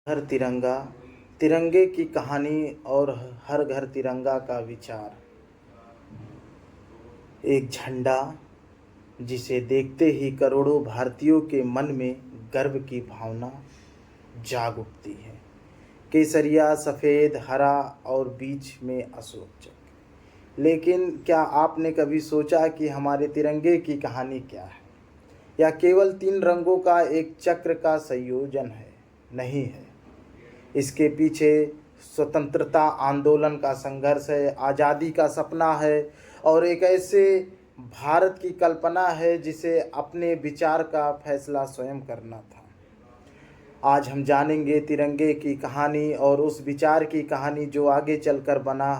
घर तिरंगा, तिरंगे की कहानी और हर घर तिरंगा का विचार। एक झंडा जिसे देखते ही करोड़ों भारतीयों के मन में गर्व की भावना जाग उठती है। केसरिया, सफ़ेद, हरा और बीच में अशोक चक्र। लेकिन क्या आपने कभी सोचा कि हमारे तिरंगे की कहानी क्या है? या केवल तीन रंगों का एक चक्र का संयोजन है? नहीं है। इसके पीछे स्वतंत्रता आंदोलन का संघर्ष है, आज़ादी का सपना है और एक ऐसे भारत की कल्पना है जिसे अपने विचार का फैसला स्वयं करना था। आज हम जानेंगे तिरंगे की कहानी और उस विचार की कहानी जो आगे चलकर बना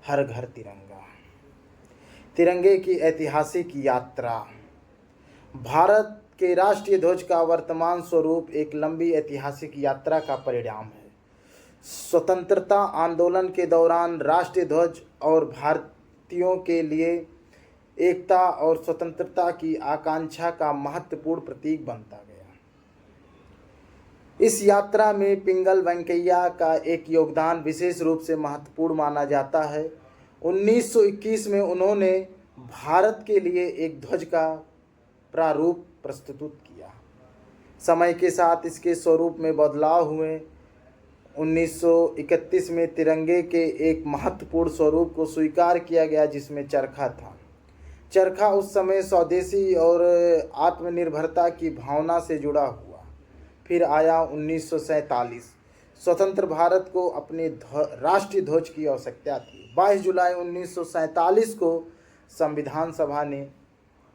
हर घर तिरंगा। तिरंगे की ऐतिहासिक यात्रा। भारत के राष्ट्रीय ध्वज का वर्तमान स्वरूप एक लंबी ऐतिहासिक यात्रा का परिणाम है। स्वतंत्रता आंदोलन के दौरान राष्ट्रीय ध्वज और भारतीयों के लिए एकता और स्वतंत्रता की आकांक्षा का महत्वपूर्ण प्रतीक बनता गया। इस यात्रा में पिंगल वेंकैया का एक योगदान विशेष रूप से महत्वपूर्ण माना जाता है। 1921 में उन्होंने भारत के लिए एक ध्वज का प्रारूप प्रस्तुत किया। समय के साथ इसके स्वरूप में बदलाव हुए। 1931 में तिरंगे के एक महत्वपूर्ण स्वरूप को स्वीकार किया गया जिसमें चरखा था। चरखा उस समय स्वदेशी और आत्मनिर्भरता की भावना से जुड़ा हुआ। फिर आया 1947। स्वतंत्र भारत को अपने राष्ट्रीय ध्वज की आवश्यकता थी। 22 जुलाई 1947 को संविधान सभा ने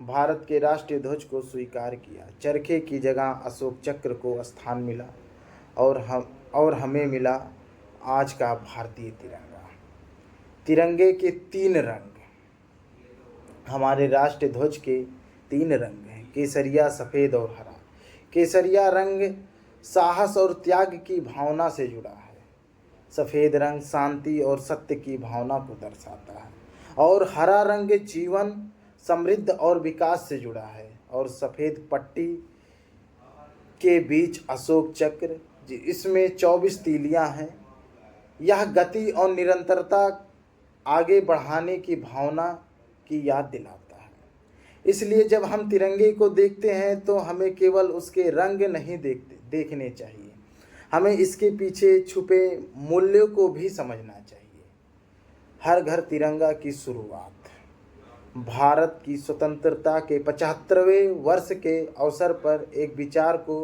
भारत के राष्ट्रीय ध्वज को स्वीकार किया। चरखे की जगह अशोक चक्र को स्थान मिला और हमें मिला आज का भारतीय तिरंगा। तिरंगे के तीन रंग। हमारे राष्ट्रीय ध्वज के तीन रंग हैं, केसरिया, सफ़ेद और हरा। केसरिया रंग साहस और त्याग की भावना से जुड़ा है। सफ़ेद रंग शांति और सत्य की भावना को दर्शाता है और हरा रंग जीवन, समृद्ध और विकास से जुड़ा है। और सफ़ेद पट्टी के बीच अशोक चक्र, इसमें 24 तीलियां हैं। यह गति और निरंतरता, आगे बढ़ाने की भावना की याद दिलाता है। इसलिए जब हम तिरंगे को देखते हैं तो हमें केवल उसके रंग नहीं देखने चाहिए, हमें इसके पीछे छुपे मूल्यों को भी समझना चाहिए। हर घर तिरंगा की शुरुआत। भारत की स्वतंत्रता के 75वें वर्ष के अवसर पर एक विचार को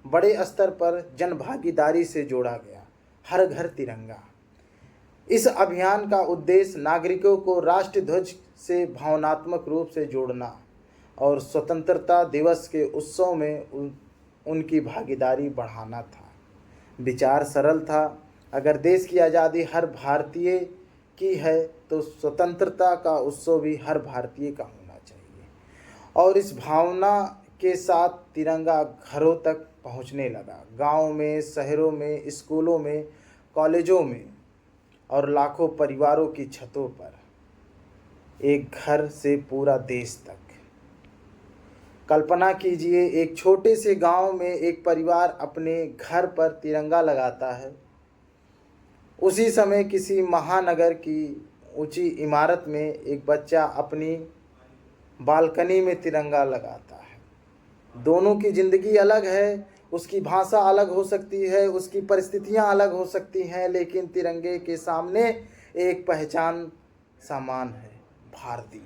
बड़े स्तर पर जन भागीदारी से जोड़ा गया, हर घर तिरंगा। इस अभियान का उद्देश्य नागरिकों को राष्ट्रीय ध्वज से भावनात्मक रूप से जोड़ना और स्वतंत्रता दिवस के उत्सव में उनकी भागीदारी बढ़ाना था। विचार सरल था, अगर देश की आज़ादी हर भारतीय की है तो स्वतंत्रता का उत्सव भी हर भारतीय का होना चाहिए। और इस भावना के साथ तिरंगा घरों तक पहुंचने लगा। गांव में, शहरों में, स्कूलों में, कॉलेजों में और लाखों परिवारों की छतों पर। एक घर से पूरा देश तक। कल्पना कीजिए, एक छोटे से गांव में एक परिवार अपने घर पर तिरंगा लगाता है। उसी समय किसी महानगर की ऊंची इमारत में एक बच्चा अपनी बालकनी में तिरंगा लगाता है। दोनों की ज़िंदगी अलग है, उसकी भाषा अलग हो सकती है, उसकी परिस्थितियां अलग हो सकती हैं, लेकिन तिरंगे के सामने एक पहचान समान है, भारतीय।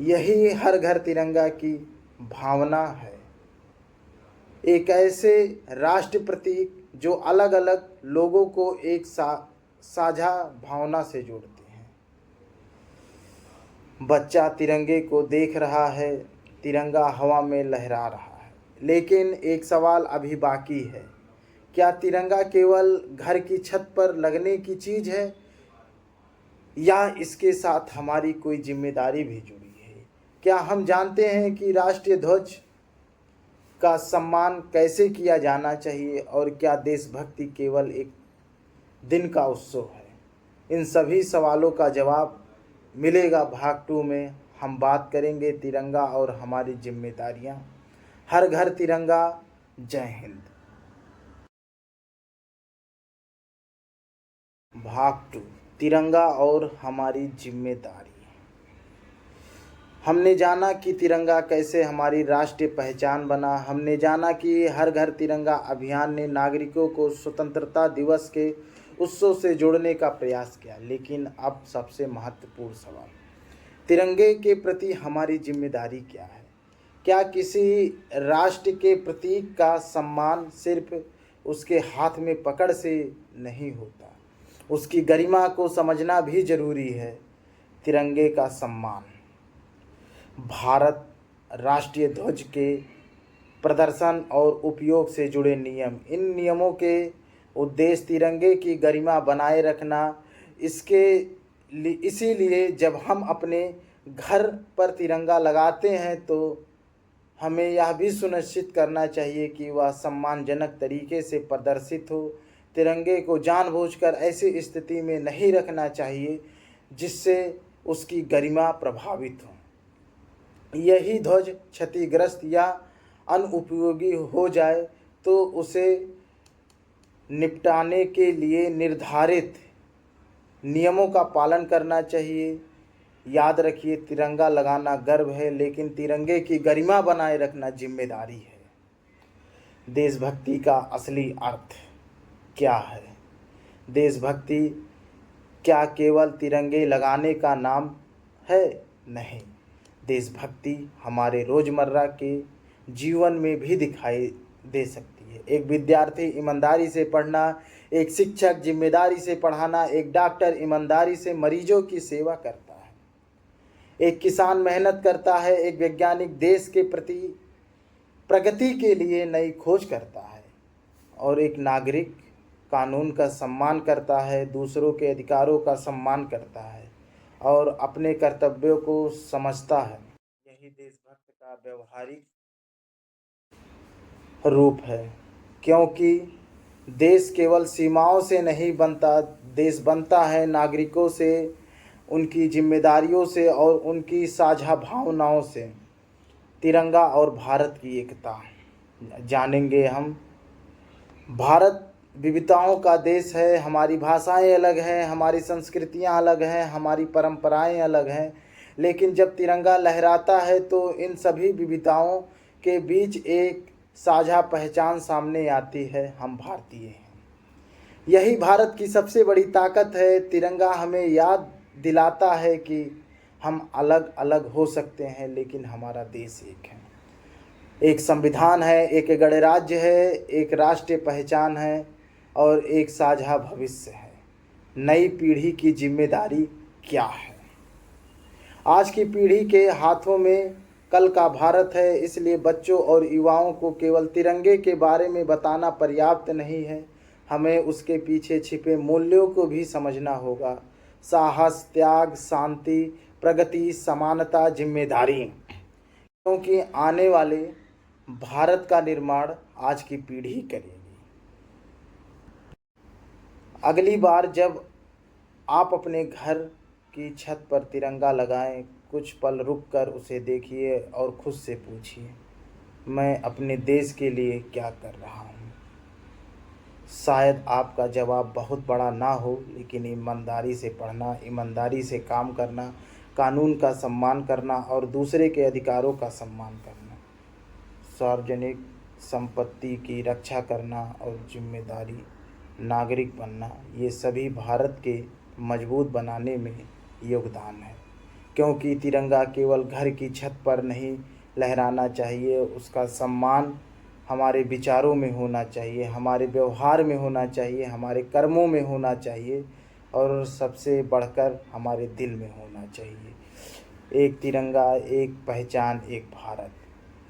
यही हर घर तिरंगा की भावना है। एक ऐसे राष्ट्र प्रतीक जो अलग अलग लोगों को एक साझा भावना से जोड़ते हैं। बच्चा तिरंगे को देख रहा है, तिरंगा हवा में लहरा रहा है। लेकिन एक सवाल अभी बाकी है, क्या तिरंगा केवल घर की छत पर लगने की चीज़ है या इसके साथ हमारी कोई जिम्मेदारी भी जुड़ी है? क्या हम जानते हैं कि राष्ट्रीय ध्वज का सम्मान कैसे किया जाना चाहिए और क्या देशभक्ति केवल एक दिन का उत्सव है? इन सभी सवालों का जवाब मिलेगा भाग 2 में। हम बात करेंगे तिरंगा और हमारी जिम्मेदारियां। हर घर तिरंगा। जय हिंद। भाग 2। तिरंगा और हमारी जिम्मेदारी। हमने जाना कि तिरंगा कैसे हमारी राष्ट्रीय पहचान बना। हमने जाना कि हर घर तिरंगा अभियान ने नागरिकों को स्वतंत्रता दिवस के उत्सव से जोड़ने का प्रयास किया। लेकिन अब सबसे महत्वपूर्ण सवाल, तिरंगे के प्रति हमारी जिम्मेदारी क्या है? क्या किसी राष्ट्र के प्रतीक का सम्मान सिर्फ उसके हाथ में पकड़ से नहीं होता, उसकी गरिमा को समझना भी जरूरी है। तिरंगे का सम्मान। भारत राष्ट्रीय ध्वज के प्रदर्शन और उपयोग से जुड़े नियम। इन नियमों के उद्देश्य तिरंगे की गरिमा बनाए रखना। इसीलिए जब हम अपने घर पर तिरंगा लगाते हैं तो हमें यह भी सुनिश्चित करना चाहिए कि वह सम्मानजनक तरीके से प्रदर्शित हो। तिरंगे को जानबूझकर ऐसी स्थिति में नहीं रखना चाहिए जिससे उसकी गरिमा प्रभावित हो। यही ध्वज क्षतिग्रस्त या अनुपयोगी हो जाए तो उसे निपटाने के लिए निर्धारित नियमों का पालन करना चाहिए। याद रखिए, तिरंगा लगाना गर्व है, लेकिन तिरंगे की गरिमा बनाए रखना जिम्मेदारी है। देशभक्ति का असली अर्थ क्या है? देशभक्ति क्या केवल तिरंगे लगाने का नाम है? नहीं, देशभक्ति हमारे रोज़मर्रा के जीवन में भी दिखाई दे सकती है। एक विद्यार्थी ईमानदारी से पढ़ना, एक शिक्षक जिम्मेदारी से पढ़ाना, एक डॉक्टर ईमानदारी से मरीजों की सेवा करता है, एक किसान मेहनत करता है, एक वैज्ञानिक देश के प्रति प्रगति के लिए नई खोज करता है, और एक नागरिक कानून का सम्मान करता है, दूसरों के अधिकारों का सम्मान करता है और अपने कर्तव्यों को समझता है। यही देशभक्त का व्यवहारिक रूप है, क्योंकि देश केवल सीमाओं से नहीं बनता, देश बनता है नागरिकों से, उनकी जिम्मेदारियों से और उनकी साझा भावनाओं से। तिरंगा और भारत की एकता जानेंगे हम। भारत विविधताओं का देश है। हमारी भाषाएं अलग हैं, हमारी संस्कृतियां अलग हैं, हमारी परंपराएं अलग हैं, लेकिन जब तिरंगा लहराता है तो इन सभी विविधताओं के बीच एक साझा पहचान सामने आती है, हम भारतीय हैं। यही भारत की सबसे बड़ी ताकत है। तिरंगा हमें याद दिलाता है कि हम अलग अलग हो सकते हैं, लेकिन हमारा देश एक है। एक संविधान है, एक गणराज्य है, एक राष्ट्रीय पहचान है और एक साझा भविष्य है। नई पीढ़ी की जिम्मेदारी क्या है? आज की पीढ़ी के हाथों में कल का भारत है, इसलिए बच्चों और युवाओं को केवल तिरंगे के बारे में बताना पर्याप्त नहीं है। हमें उसके पीछे छिपे मूल्यों को भी समझना होगा। साहस, त्याग, शांति, प्रगति, समानता, जिम्मेदारी, क्योंकि आने वाले भारत का निर्माण आज की पीढ़ी करेगी। अगली बार जब आप अपने घर की छत पर तिरंगा लगाएं, कुछ पल रुककर उसे देखिए और खुद से पूछिए, मैं अपने देश के लिए क्या कर रहा हूँ? शायद आपका जवाब बहुत बड़ा ना हो, लेकिन ईमानदारी से पढ़ना, ईमानदारी से काम करना, कानून का सम्मान करना और दूसरे के अधिकारों का सम्मान करना, सार्वजनिक संपत्ति की रक्षा करना और जिम्मेदारी नागरिक बनना, ये सभी भारत के मजबूत बनाने में योगदान है। क्योंकि तिरंगा केवल घर की छत पर नहीं लहराना चाहिए, उसका सम्मान हमारे विचारों में होना चाहिए, हमारे व्यवहार में होना चाहिए, हमारे कर्मों में होना चाहिए और सबसे बढ़कर हमारे दिल में होना चाहिए। एक तिरंगा, एक पहचान, एक भारत,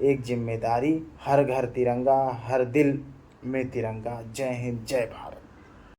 एक जिम्मेदारी। हर घर तिरंगा, हर दिल में तिरंगा। जय हिंद, जय भारत।